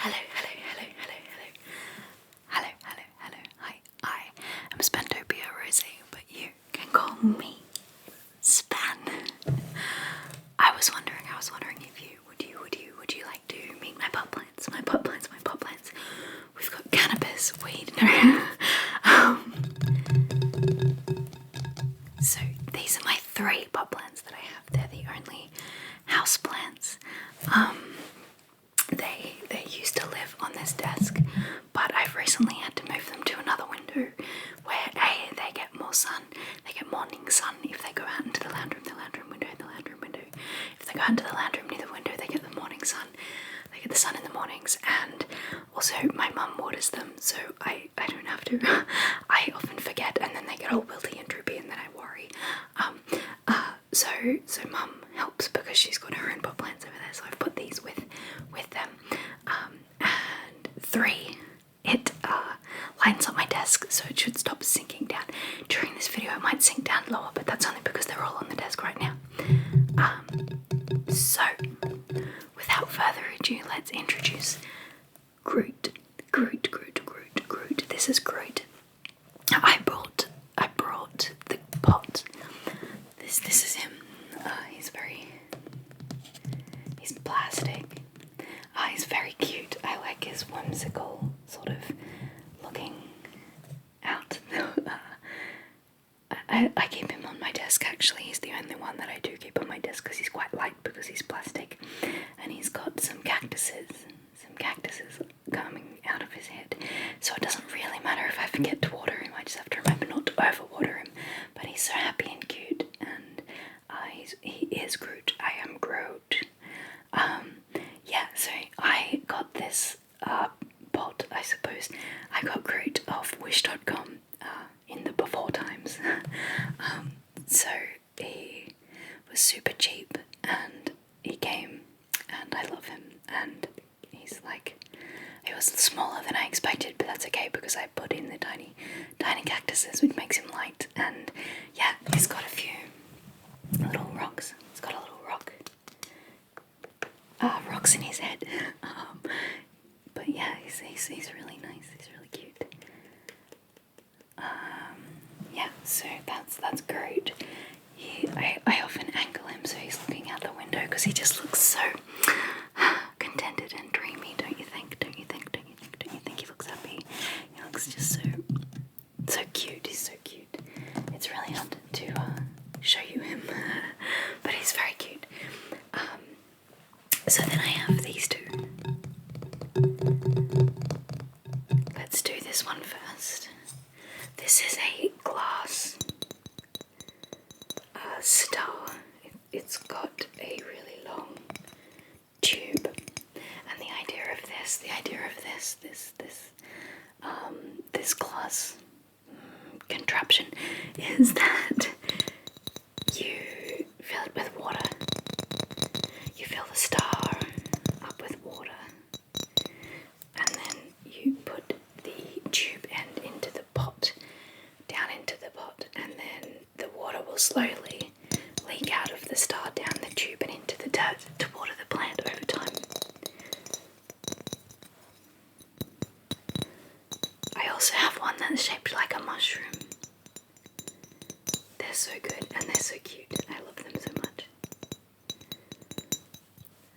Hello. Hi, I am Spantopia Rose, but you can call me Span. I was wondering if you would you like to meet my potplants? My potplants. We've got cannabis, weed, So these are my 3 potplants that I have. They're the only house plants. They used to live on this desk, but I've recently had to move them to another window where they get more sun. They get morning sun if they go out into the lounge room window. If they go out into the lounge room near the window, they get the morning sun. They get the sun in the mornings, and also my mum waters them, so I don't have to. I often forget, and then they get all wilty and droopy, and then I worry. So mum helps because she's got her own pot plants over there, so I've put these with them. And 3, it lines up my desk, so it should stop sinking down. During this video it might sink down lower, but that's only because they're all on the desk right now. So without further ado, let's introduce Groot. This is Groot. I brought the pot. This is him. He's plastic. He's very cute. I like his whimsical sort of looking out. I keep him on my desk actually. He's the only one that I do keep on my desk because he's quite light because he's plastic. And he's got some cactuses coming out of his head. So it doesn't really matter if I forget to water him. I just have to remember not to overwater him. But he's so happy and cute, and he is Groot. I am Groot. So I got this pot, I suppose. I got Groot off wish.com in the before times. So he was super cheap, and he came, and I love him, and he's like, he was smaller than I expected, but that's okay because I put in the tiny cactuses, which makes him light. And yeah, he's got a few little rocks. He's got a little rocks in his head. But yeah, he's really nice. He's really cute. Yeah, so that's Groot. I often angle him so he's looking out the window because he just looks so contented and dreamy, don't you think? Don't you think he looks happy? He looks just so cute. He's so cute. It's really hard to show you him, but he's very cute. So then I have these 2. Let's do this one first. This is a glass star. It's got a really long tube, and the idea of this glass contraption is that you fill it with water. You fill the star up with water, and then you put the tube end into the pot, down into the pot, and then the water will slowly leak out of the star down the tube and into the dirt to water the plant over time. I also have one that's shaped like a mushroom. They're so good and they're so cute. I love them so much.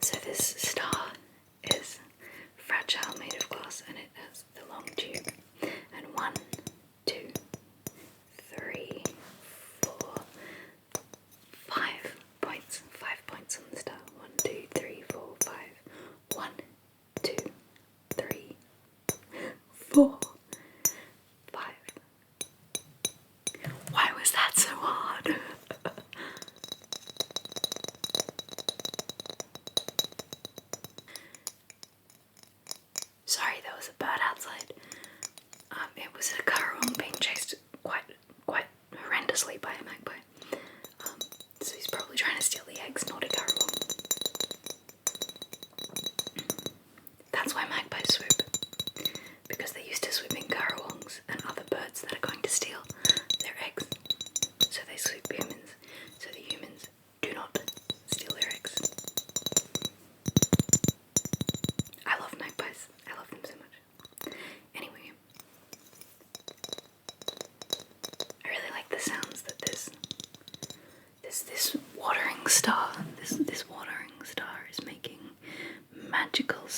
So this star is fragile, made of glass, and it has the long tube. And 1, 2, 3, 4, 5 points. 5 points on the star. 1, 2, 3, 4, 5. 1, 2, 3, 4, 5. Why was that so hard? Sorry, there was a bird outside. It was a currawong being chased quite horrendously by a magpie. So he's probably trying to steal the eggs, not a currawong. That's why magpies swoop, because they're used to swooping currawongs and other birds that are going to steal their eggs. So they swoop humans, so the humans do not steal their eggs. I love magpies.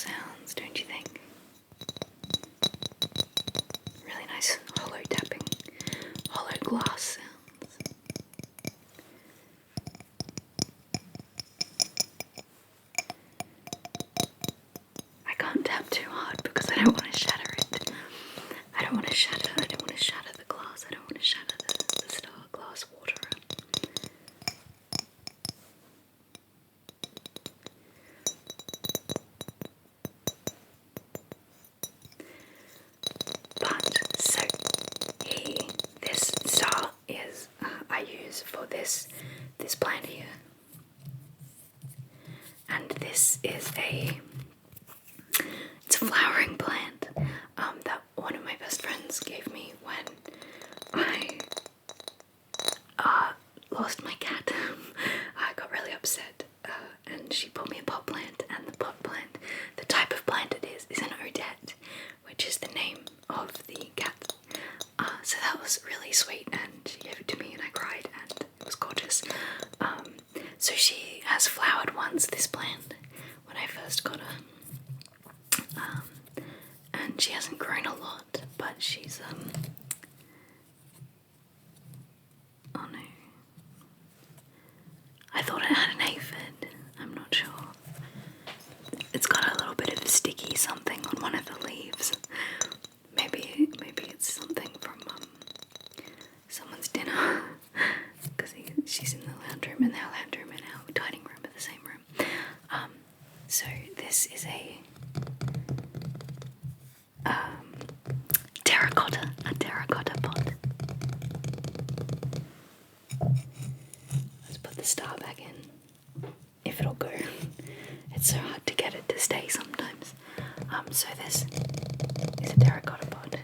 sounds, don't you think? Really nice hollow tapping, hollow glass sounds. I can't tap too hard because I don't want to shatter it. I don't want to shatter the glass. I don't want to shatter the star glass water. But so this star is I use for this plant here, and this is it's a flowering plant that one of my best friends gave me when I lost my cat. I got really upset, and she bought me a pot plant, and the pot plant, the type of plant it is an odette, which is the name of the cat. So that was really sweet, and she gave it to me and I cried, and it was gorgeous. So she has flowered once, this plant, when I first got her. And she hasn't grown a lot, but she's oh no. I thought it had an aphid, I'm not sure. It's got a little bit of sticky something on one of the leaves. Maybe it's something from someone's dinner, because she's in the lounge room, and our lounge room and our dining room are the same room. So this is a terracotta pot. Let's put the star back in, if it'll go. It's so hard to get it to stay sometimes. So this is a terracotta pot.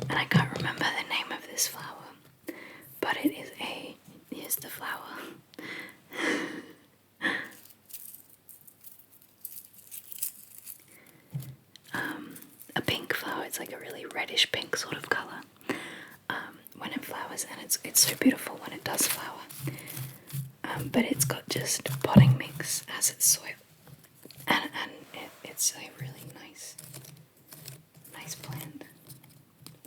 And I can't remember the name of this flower, but it is here's the flower. A pink flower. It's like a really reddish pink sort of colour when it flowers, and it's so beautiful when it does flower. But it's got just potting mix as its soil, and it's a really nice plant.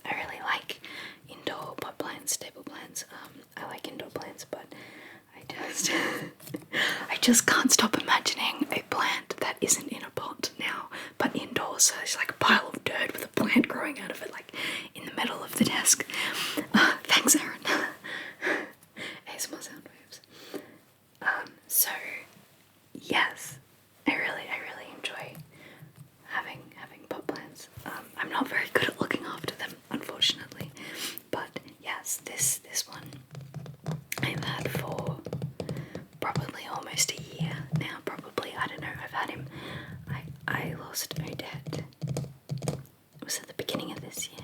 I really like indoor pot plants, table plants. I like indoor plants, but I just can't stop imagining a plant that isn't in a pot now, but indoors. So it's like a pile of dirt with a plant growing out of it, like in the middle of the desk. Thanks, Aaron. ASMR sound waves. So yes, I really enjoy having pot plants. I'm not very good at looking after them, unfortunately, but yes, this one I've had for probably almost a year now. Probably, I don't know. I've had him. I lost Odette. Was at the beginning of this year.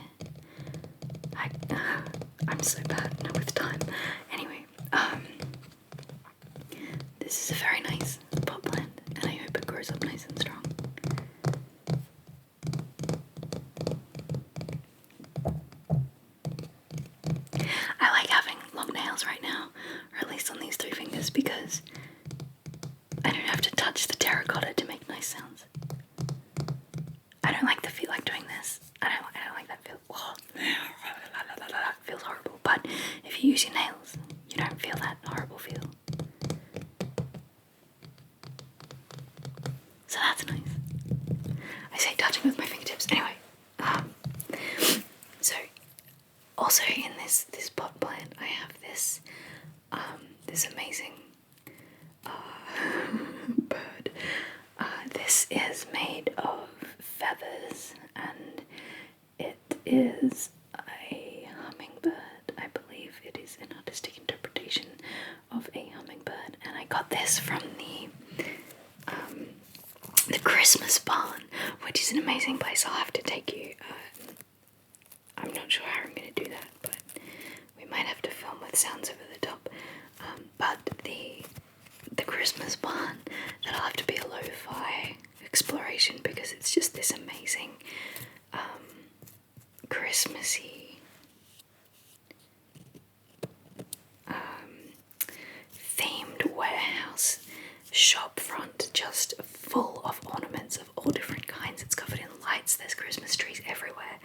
I'm so bad with time. Anyway, this is a very nice pot plant, and I hope it grows up nice and strong. I like having long nails right now, or at least on these 3 fingers, because I don't have to touch the terracotta to make nice sounds. I don't like the feel like doing this. I don't like that feel. It feels horrible. But if you use your nails, you don't feel that horrible feel. So that's nice. I say touching with my fingertips. Anyway, so also in this pot plant, I have this amazing bird. This is made of feathers, and it is a hummingbird. I believe it is an artistic interpretation of a hummingbird, and I got this from the Christmas barn, which is an amazing place. I'll have to take you. I'm not sure how I'm going to do that, but we might have to film with sounds over the top. But the Christmas barn, that'll have to be a lo-fi exploration, because it's just this amazing Christmassy themed warehouse shop front just full of ornaments of all different kinds. It's covered in lights, there's Christmas trees everywhere,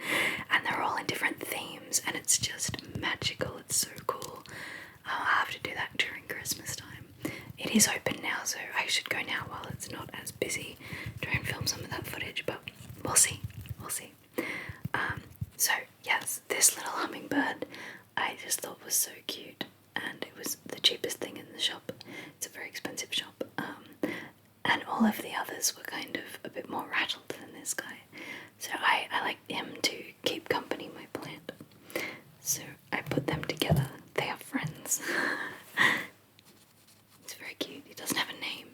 and they're all in different themes, and it's just magical. It's so cool. I'll have to do that during Christmas time. It is open now, so I should go now while it's not as busy, try and film some of that footage, but we'll see. So yes, this little hummingbird I just thought was so cute, and it was the cheapest thing in the shop. It's a very expensive shop, and all of the others were kind of a bit more rattled than this guy, so I like him to keep company, my plant. So I put them together. They are friends. It's very cute. He doesn't have a name.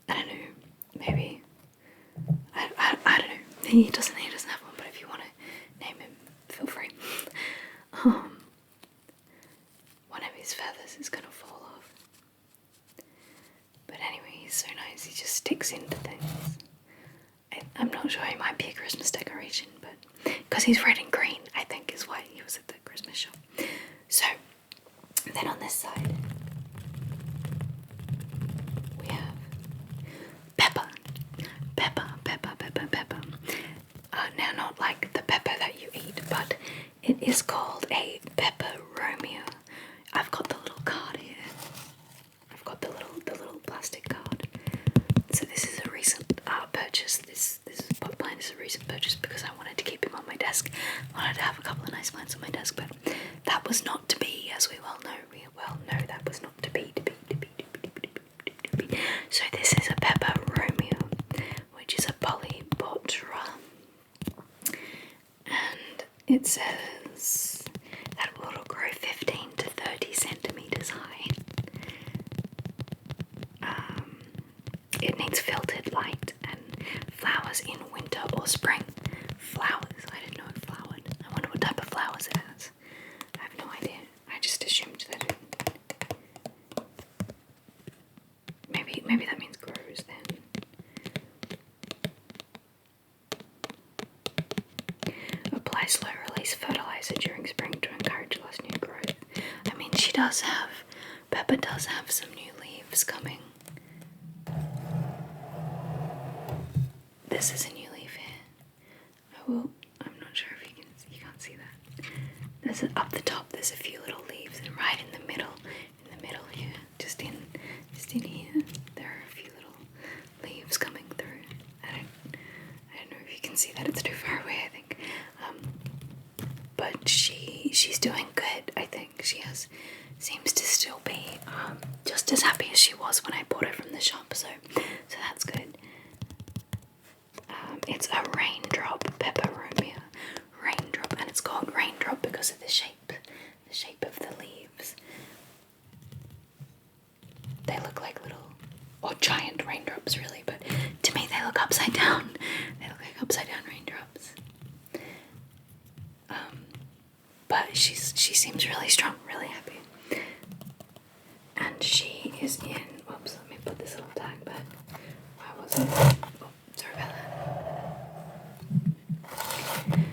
I don't know. Maybe. I don't know. He doesn't have one. But if you want to name him, feel free. One of his feathers is gonna fall off. But anyway, he's so nice. He just sticks into things. I'm not sure, he might be a Christmas decoration, but because he's red and green, I think is why he was at the Christmas shop. So then on this side we have Pepper. Now not like the pepper that you eat, but it is called a pepperomia. I've got the little card here. I've got the little plastic card. So this is a recent purchase. This pot plant is a recent purchase because I wanted to keep him on my desk. I wanted to have a couple of nice plants on my desk, but that was not to be, as we well know. We well know that was not to be. So this is a pepperomia, which is a polybotra, and it says that it will grow 15 to 30 centimeters high. It needs filtered light and flowers in winter or spring. Flowers? I didn't know it flowered. I wonder what type of flowers it has. I have no idea. I just assumed that it... Maybe that means grows then. Apply slow release fertilizer during spring to encourage less new growth. I mean, Pepper does have some new leaves coming. This is a new leaf here. I'm not sure if you can't see that. There's up the top, there's a few little leaves, and right in the middle here, just in here, there are a few little leaves coming through. I don't know if you can see that, it's too far away, I think. But she's doing good, I think. She seems to still be just as happy as she was when I bought her from the shop, so that's good. It's a raindrop pepperomia. Raindrop, and it's called raindrop because of the shape of the leaves. They look like little, or giant raindrops really, but to me they look upside down. They look like upside down raindrops. But she seems really strong, really happy. And she is in, oops, let me put this little tag back. Why was it? Oh, sorry about that.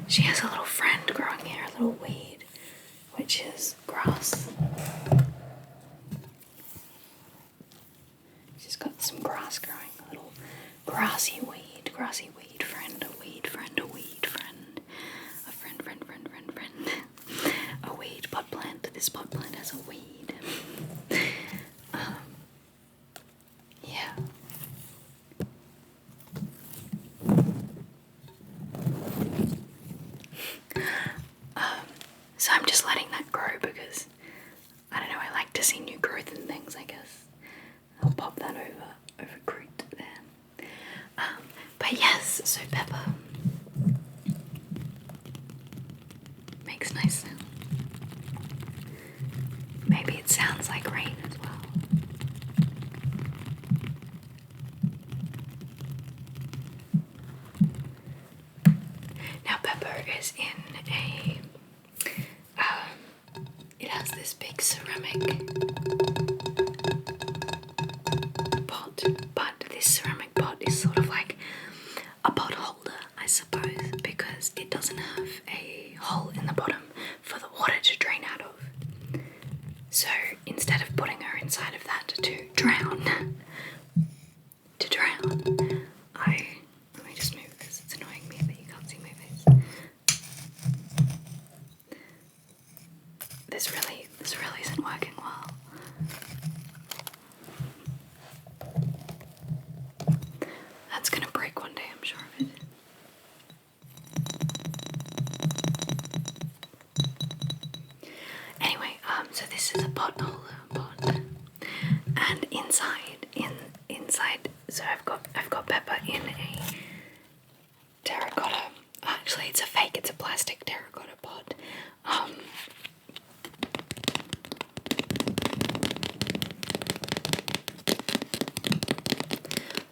She has a little friend growing here, a little weed, which is grass. She's got some grass growing, a little grassy weed friend, a weed friend, a weed friend, a friend. A weed pot plant. This pot plant has a weed. Yeah. So I'm just letting that grow because, I don't know, I like to see new growth in things, I guess. I'll pop that over Groot there. But yes, so Pepper makes nice sound. Maybe it sounds like rain as well. Now Pepper is in a, it has this big ceramic pot, but this ceramic pot is sort of like a pot holder, I suppose, because it doesn't have a hole in the bottom for the water to drain out of. So instead of putting her inside of that to drown, let me just move this. It's annoying me that you can't see my face. This really isn't working well. That's gonna break one day, I'm sure of it. Anyway, so this is a pot holder pot, and inside, so I've got Pepper in a terracotta. Actually, it's a fake. It's a plastic terracotta pot.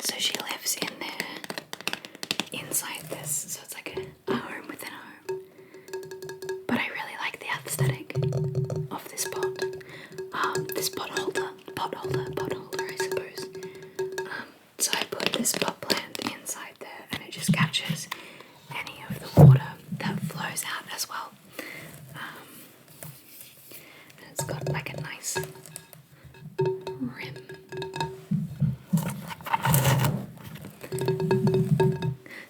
So she lives in there, inside this. So it's like a home within a home. But I really like the aesthetic of this pot. This pot holder, I suppose. So I put this pot plant inside there, and it just catches any of the water that flows out as well. And it's got like a nice rim.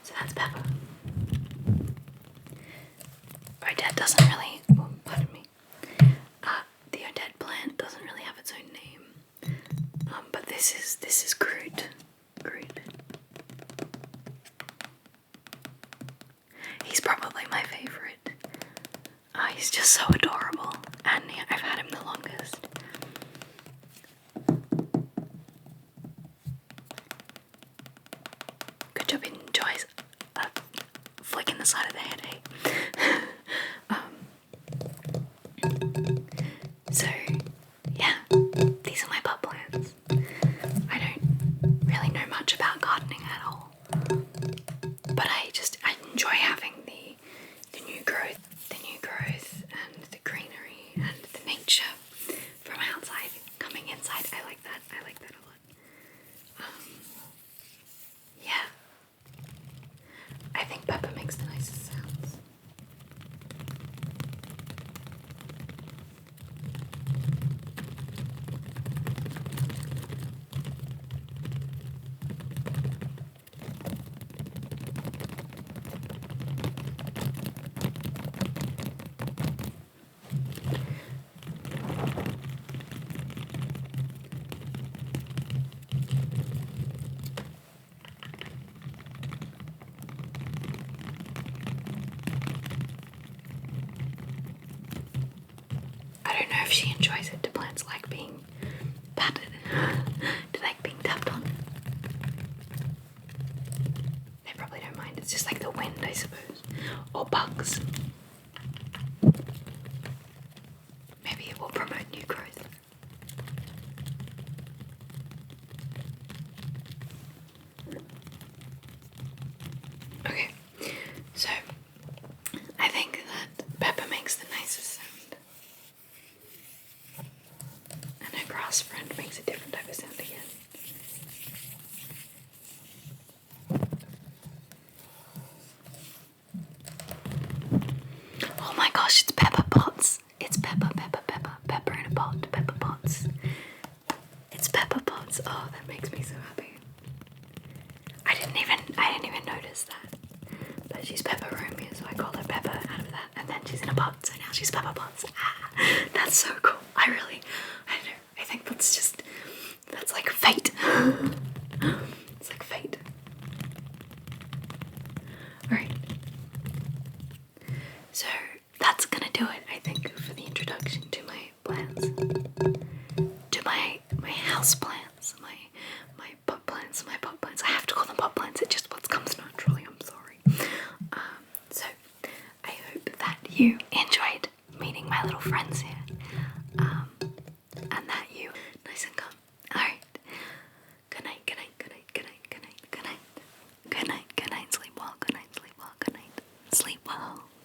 So that's Pepper. Odette doesn't really, pardon me. The Odette plant doesn't really have its own name. But this is Groot. He's probably my favourite. He's just so adorable, and I've had him the longest. Good job, enjoys flick in the side of the head, eh? So yeah, these are my pot plants. I don't really know much about gardening at all, but I enjoy having the new growth and the greenery and the nature from outside coming inside. I like that a lot. Yeah, I think Pepper makes the nicest sounds. I don't know if she enjoys it. Do plants like being patted? Do they like being tapped on? They probably don't mind. It's just like the wind, I suppose. Or bugs. Maybe it will promote new growth. Okay, so I think that Pepper makes the nicest sound. And her grass friend makes a different type of sound again. Oh my gosh, it's Pepper Potts. It's Pepper in a pot. Pepper Potts. It's Pepper Potts. Oh, that makes me so happy. I didn't even notice that. But she's Pepper Romeo, so I call her Pepper out of that. And then she's in a pot, so now she's Pepper Potts. That's so cool. I don't know. I think that's like fate. It's like fate. Alright. So that's gonna do it, I think, for the introduction to my plants. To my house plants. My pot plants. I have to call them pot plants. It's just what comes naturally, I'm sorry. So I hope that you enjoyed meeting my little friends here.